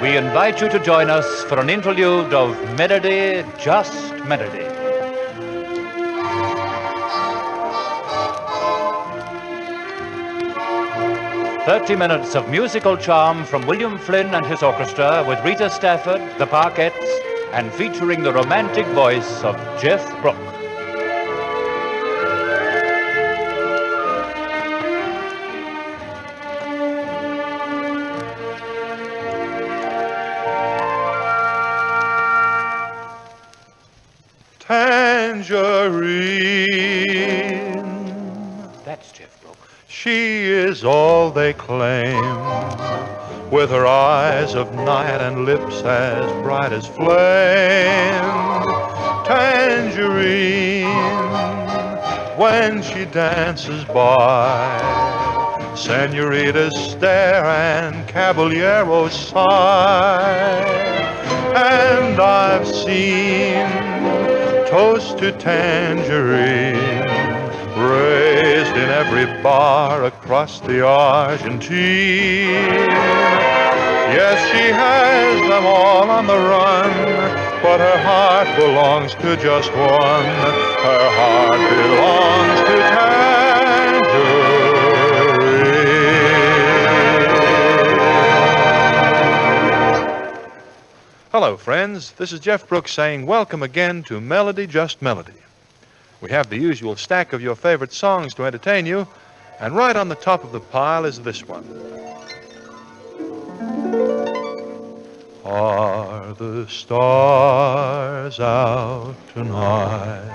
we invite you to join us for an interlude of Melody, Just Melody. "30 minutes of musical charm from William Flynn and his orchestra with Rita Stafford, the Parkettes, and featuring the romantic voice of Geoff Brooke." Tangerine, That's Geoff Brooke. she is all they claim, with her eyes of night and lips as bright as flame. Tangerine, when she dances by, senoritas stare and caballeros sigh. And I've seen toast to Tangerine raised in every bar across the Argentine. Yes, she has them all on the run, but her heart belongs to just one. Her heart belongs to Tangerine. Hello, friends. This is Geoff Brooke saying welcome again to Melody, Just Melody. We have the usual stack of your favorite songs to entertain you, and right on the top of the pile is this one. Are the stars out tonight?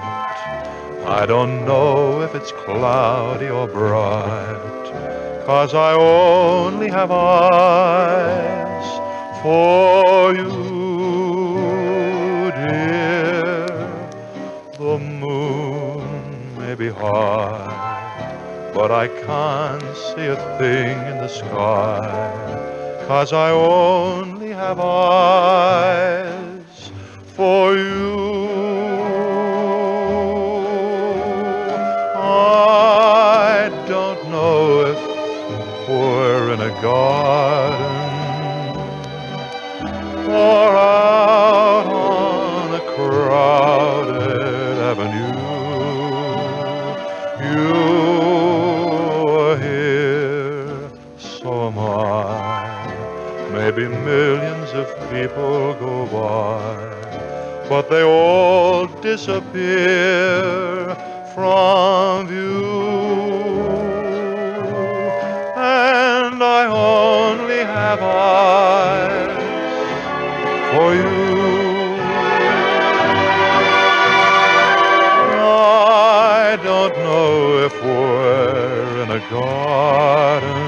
I don't know if it's cloudy or bright, 'cause I only have eyes for you, dear. The moon may be high, but I can't see a thing in the sky, 'cause I only have eyes for you. I don't know if we're in a garden or out on a crowded avenue. You are here, so am I. Maybe millions of people go by, but they all disappear from view. And I only have eyes for you. I don't know if we're in a garden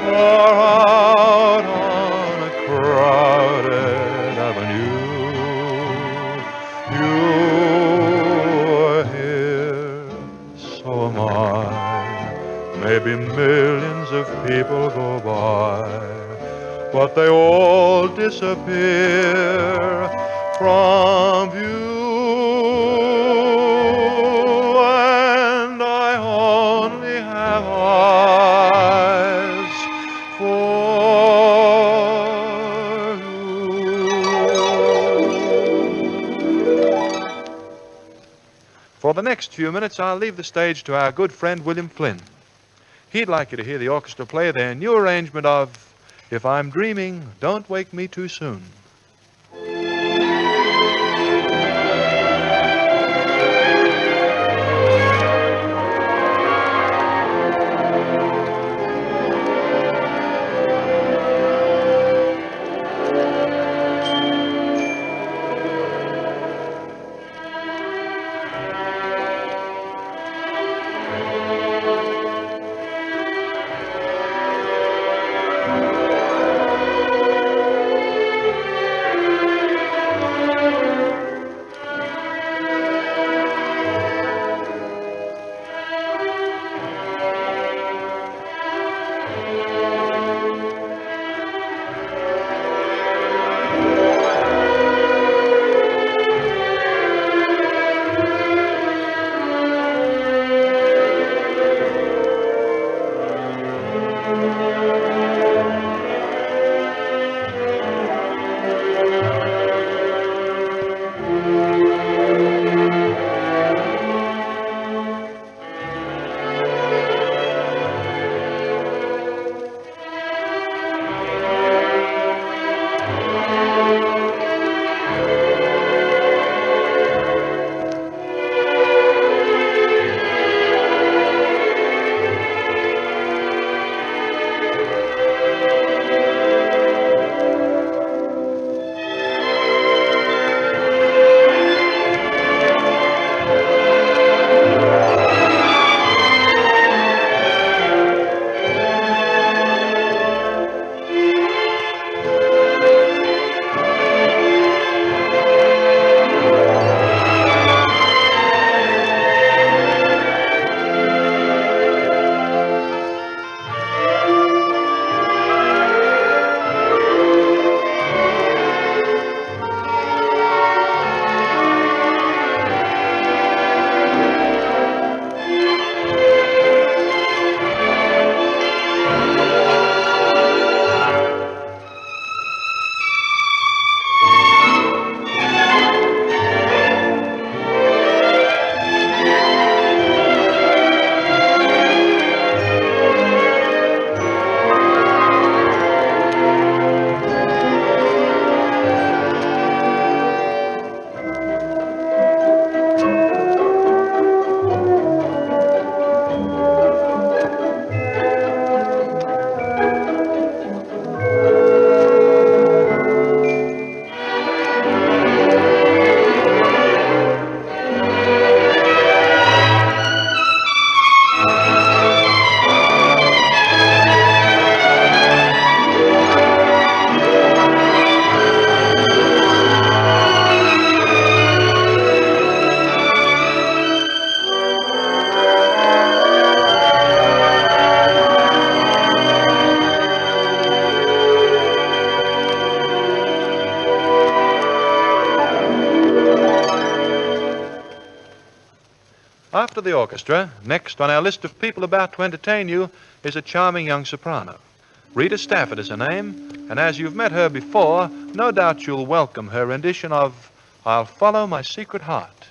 or out on a crowded avenue. You are here, so am I. Maybe millions of people go by, but they all disappear from view. And I only have eyes for you. For the next few minutes, I'll leave the stage to our good friend William Flynn. He'd like you to hear the orchestra play their new arrangement of "If I'm Dreaming, Don't Wake Me Too Soon." of the orchestra, next on our list of people about to entertain you is a charming young soprano. Rita Stafford is her name, and as you've met her before, no doubt you'll welcome her rendition of I'll Follow My Secret Heart.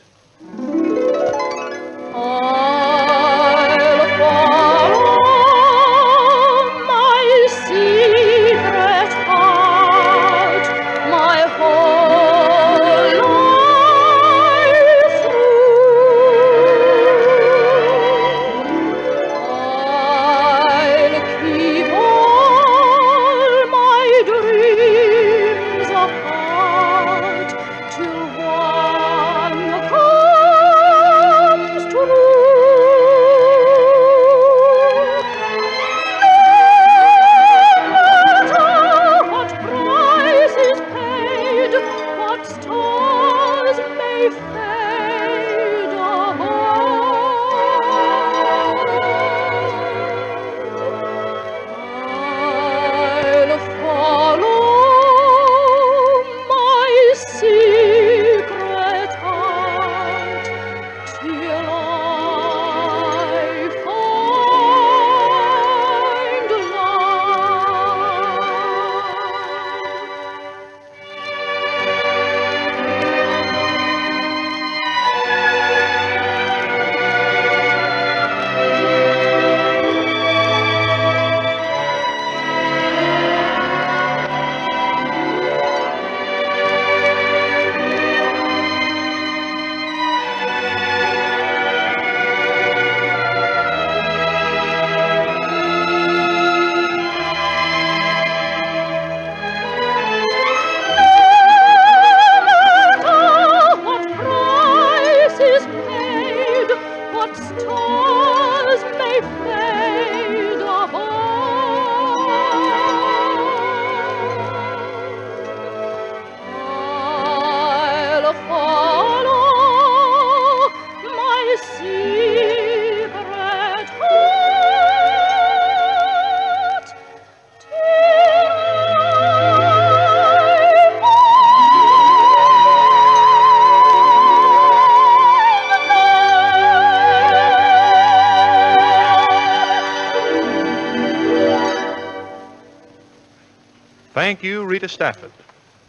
Thank you, Rita Stafford.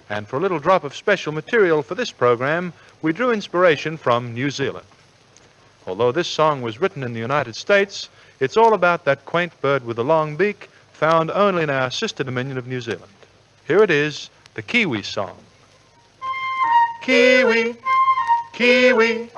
And for a little drop of special material for this program, we drew inspiration from New Zealand. Although this song was written in the United States, it's all about that quaint bird with a long beak found only in our sister dominion of New Zealand. Here it is, the Kiwi song. Kiwi, Kiwi,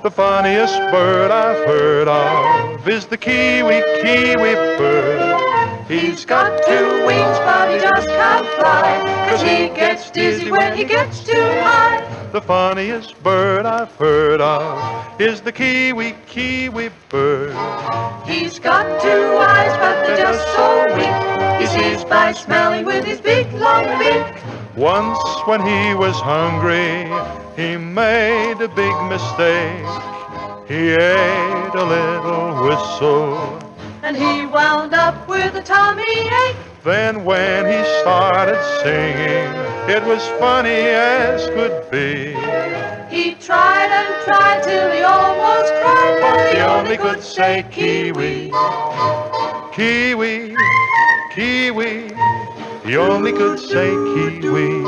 the funniest bird I've heard of is the Kiwi, Kiwi bird. He's got two wings, but he just can't fly, 'cause he gets dizzy when he gets too high. The funniest bird I've heard of is the Kiwi, Kiwi bird. He's got two eyes, but they're just so weak. He sees by smelling with his big long beak. Once when he was hungry, he made a big mistake. He ate a little whistle, and he wound up with a tummy ache. Then when he started singing, it was funny as could be. He tried and tried till he almost cried, but He only could say Kiwi, Kiwi, Kiwi. He only could say Kiwi.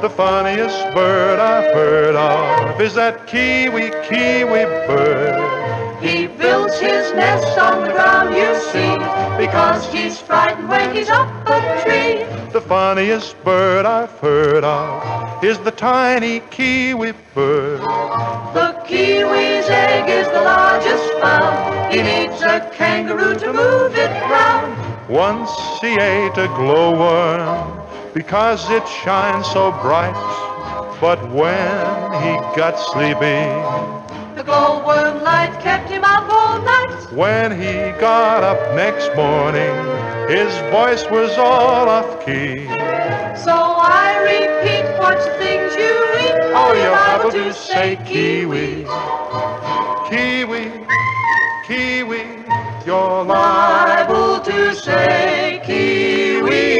The funniest bird I've heard of is that Kiwi, Kiwi bird. he builds his nest on the ground, you see, because he's frightened when he's up a tree. The funniest bird I've heard of is the tiny Kiwi bird. The kiwi's egg is the largest found. He needs a kangaroo to move it round. Once he ate a glowworm because it shines so bright, but when he got sleepy, the glowworm light kept him up all night. when he got up next morning, his voice was all off key. So I repeat, watch the things you eat, Oh, or you're you're liable liable to to say say Kiwi, kiwi. Kiwi, Kiwi, you're Liable to say kiwi.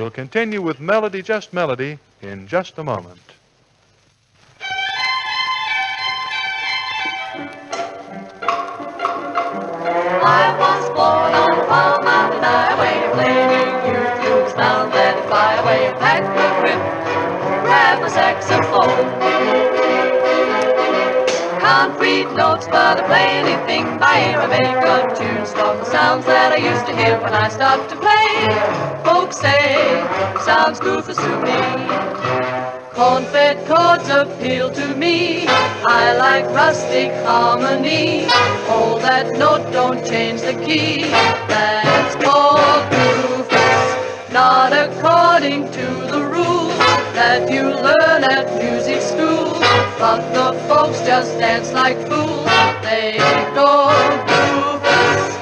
We'll continue with Melody, Just Melody in just a moment. I was born on a farm out in Iowa, playing youth sound that fly away, pack the grip, grab a saxophone. Can't read notes, but I play anything by ear. I make good tunes from the sounds that I used to hear when I start to play. Folks say, sounds goofus to me. Corn-fed chords appeal to me. I like rustic harmony. Hold that note, don't change the key. That's called goofus, not according to the rules that you learn at music school. But the folks just dance like fools. They go goofus.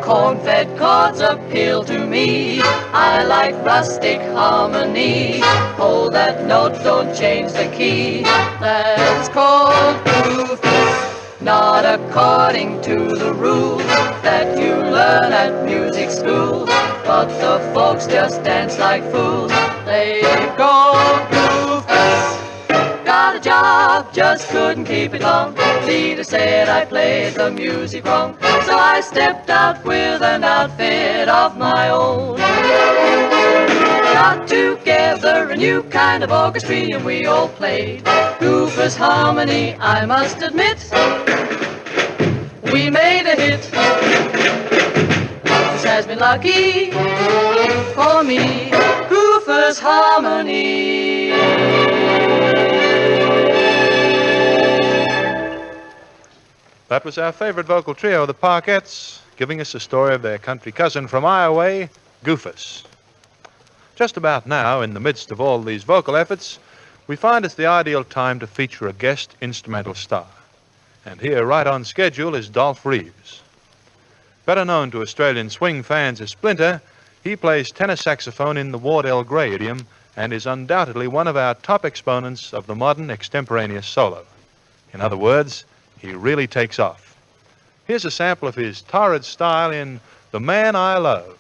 Corn-fed chords appeal to me. I like rustic harmony. Hold that note, don't change the key. That's called goofus, not according to the rules that you learn at music school. But the folks just dance like fools. They go goofus. Got a job, just couldn't keep it long. Leader said I played the music wrong, so I stepped out with an outfit of my own. Got together a new kind of orchestra and we all played goofus harmony, I must admit. We made a hit. This has been lucky for me. Goofus harmony. That was our favorite vocal trio, the Parkettes, giving us a story of their country cousin from Iowa, Goofus. Just about now, in the midst of all these vocal efforts, we find it's the ideal time to feature a guest instrumental star. And here, right on schedule, is Dolph Reeves. Better known to Australian swing fans as Splinter, he plays tenor saxophone in the Wardell Gray idiom and is undoubtedly one of our top exponents of the modern extemporaneous solo. In other words, he really takes off. Here's a sample of his torrid style in The Man I Love.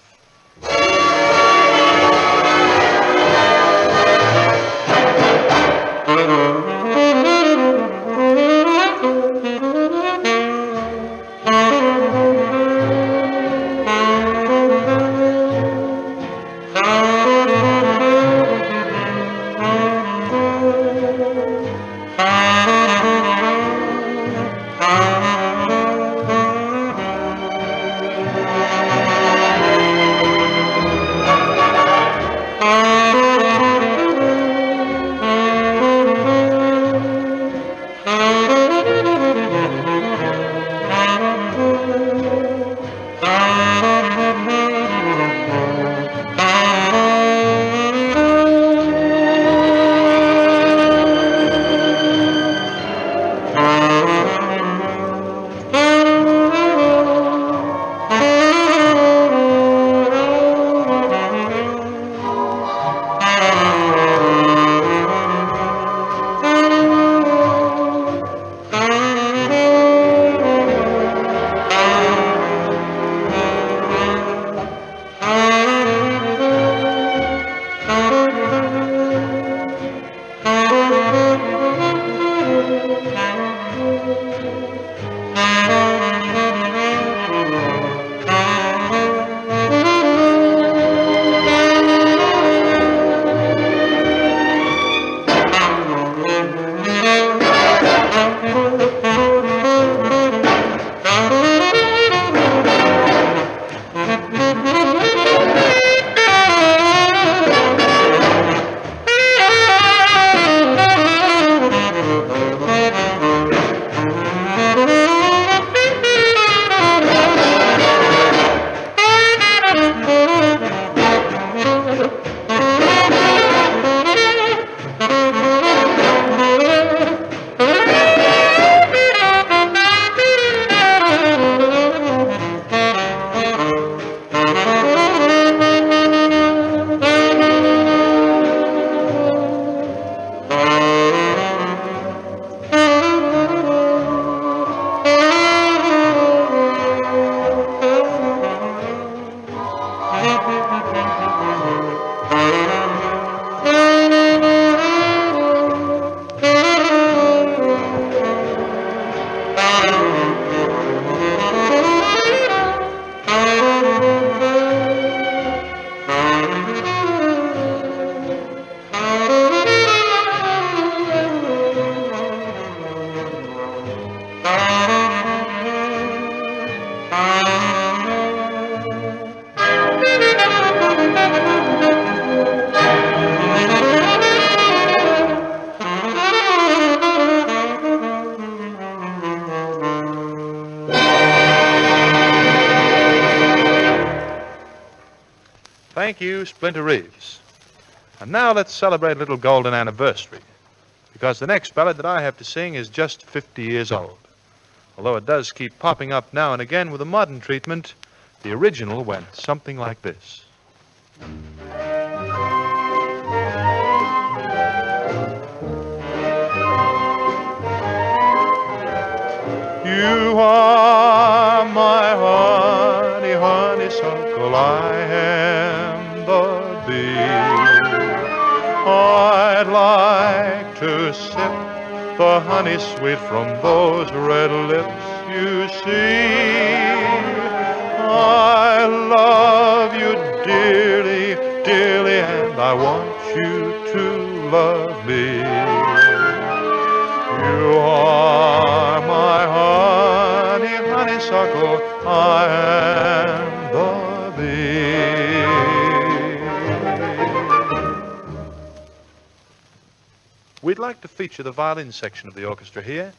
Thank you, Splinter Reeves. And now let's celebrate a little golden anniversary, because the next ballad that I have to sing is just 50 years old. Although it does keep popping up now and again with a modern treatment, the original went something like this. You are my honey, honeysuckle, I am the bee. I'd like to sip the honey sweet from those red lips you see. I love you dearly, dearly, and I want you to love me. You are my honey, honeysuckle, I am the bee. We'd like to feature the violin section of the orchestra here,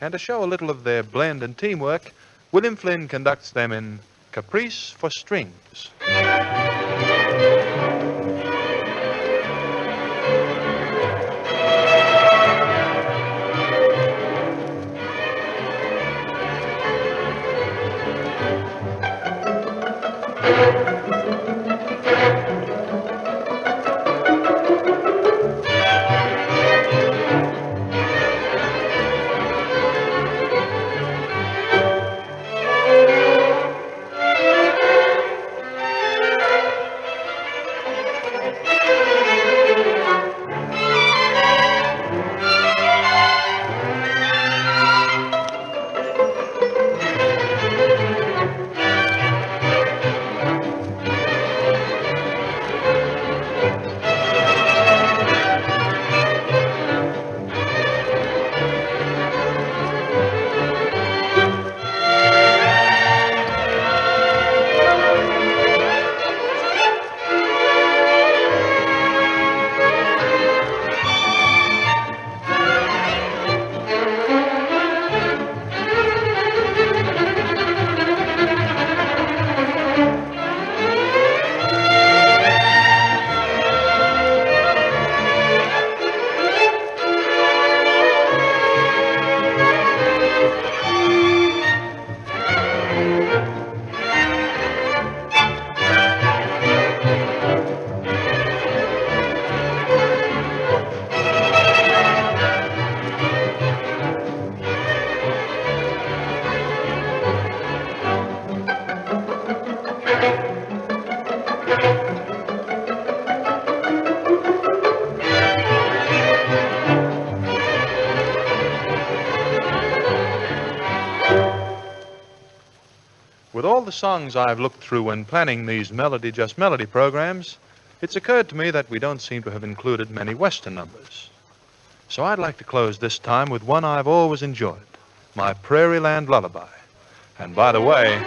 and to show a little of their blend and teamwork, William Flynn conducts them in Caprice for Strings. With all the songs I've looked through when planning these Melody Just Melody programs, it's occurred to me that we don't seem to have included many Western numbers. So I'd like to close this time with one I've always enjoyed, my Prairie Land Lullaby. And by the way,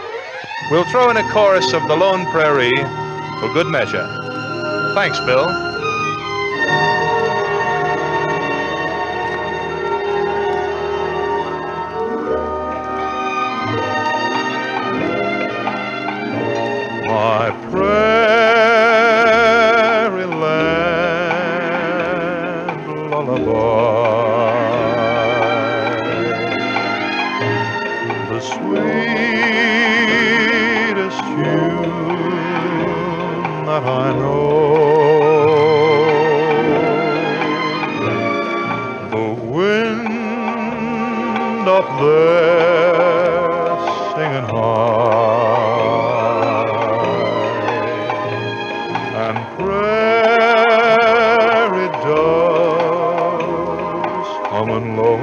we'll throw in a chorus of The Lone Prairie for good measure. Thanks, Bill. My prairie land lullaby, the sweetest tune that I know, the wind up there singing high, and prairie doves humming low.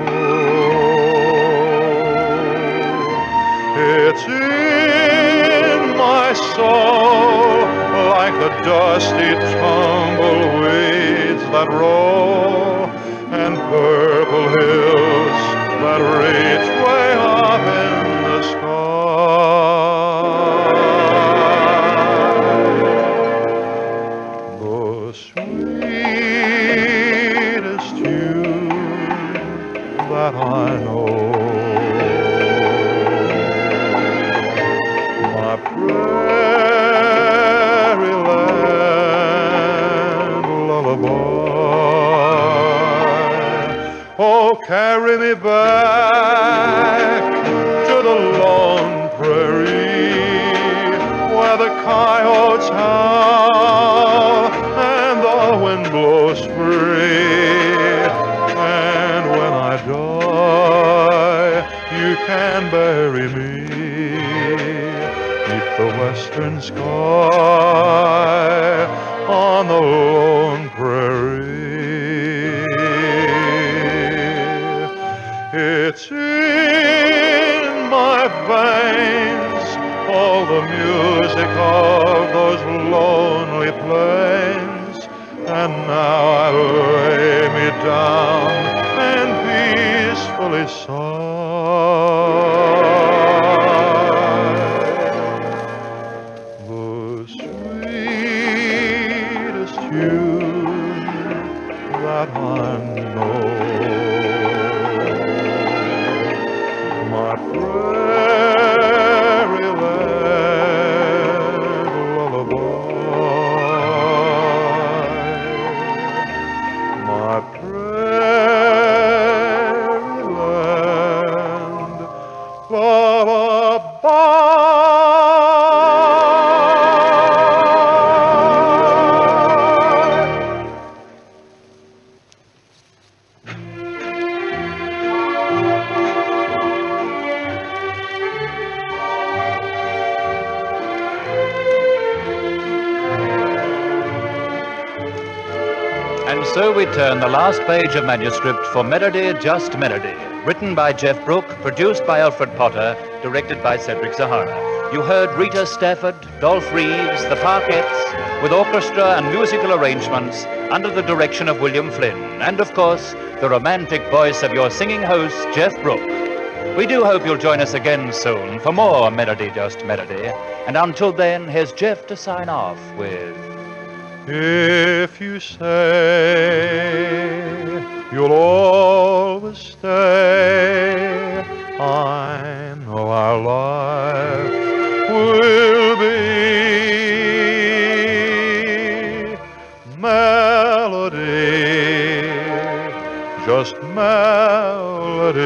It's in my soul like the dusty tumbleweeds that roll, and purple hills that reach way carry me back to the lone prairie where the coyotes howl and the wind blows free. And when I die, you can bury me neath the western sky on the lone prairie. It's in my veins, all the music of those lonely plains. And now I lay me down and peacefully sigh. The sweetest tune that I know, my prairie land lullaby, my prairie land lullaby. And so we turn the last page of manuscript for Melody, Just Melody, written by Geoff Brooke, produced by Alfred Potter, directed by Cedric Sahara. You heard Rita Stafford, Dolph Reeves, the Parkettes, with orchestra and musical arrangements under the direction of William Flynn, and of course, the romantic voice of your singing host, Geoff Brooke. We do hope you'll join us again soon for more Melody, Just Melody. And until then, here's Geoff to sign off with... If you say you'll always stay, I know our life will be melody, just melody.